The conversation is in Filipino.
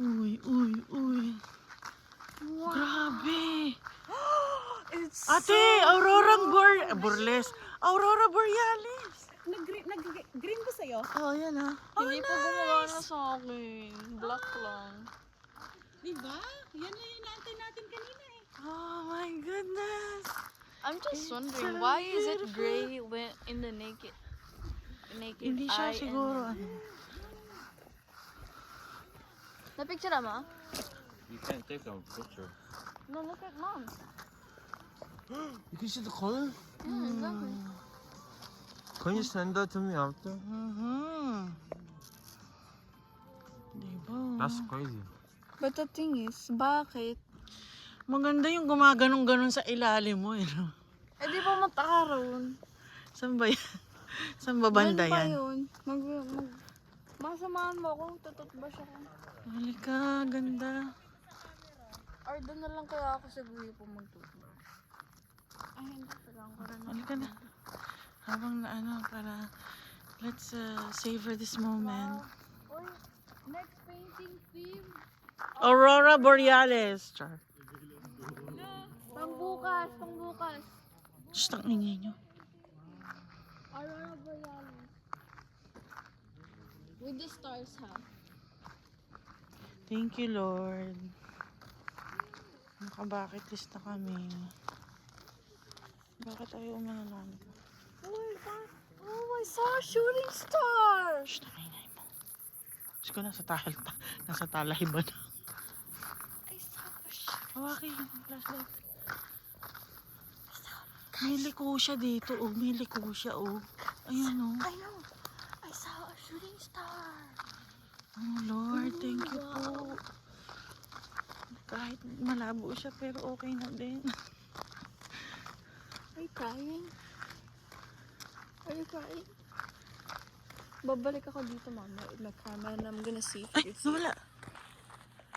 Uy, uy, uy. Wow. Grabe. It's Ate, so Burles. Aurora Borealis. Green ba sa'yo? Oh, yan ah. Hindi pa gumagana sa akin. Black lang. Diba? Yan na yung naantay natin kanina eh. Oh my goodness. I'm just It's wondering, so why is it beautiful. gray when in the naked Hindi siya eye siguro ano. Na-picture mo? You can't take a picture. No, look at mom. You can see the color? Yeah, exactly. Can you send that to me after? Diba? That's crazy. But the thing is, bakit? Maganda yung gumaganong-ganon sa ilalim mo. Eh, no? Eh di ba matakaroon? Saan ba yan? Saan ba banda Ba yan? yun? Masamahan mo ako, tututbash ako. Halika, ganda. Or doon na lang kaya ako sa guwi po magtutbash. Ay, hindi pa lang ko rin. Halika na. Habang na ano, para let's savor this moment. Uy, next painting theme. Aurora Borealis. Char. Pangbukas, pangbukas. Shh, ang ingay nyo. Aurora Borealis. With the stars, ha? Thank you, Lord. Naka-bucket list na kami. Bakit ayaw umanalan? Oh, I saw a shooting star! Shh, nakingay mo. Diyos ko, nasa talahiban na. I saw a shooting Hawaki yung flashlight. May liko siya dito, oh. May liko siya, oh. Ayun, oh. I know. I saw a shooting star. Oh, Lord, thank you po. Kahit malabo siya, pero okay na din. Are you crying? Are you crying? Babalik ako dito, mama, with my camera, and I'm gonna see if Ay, you see. nawala.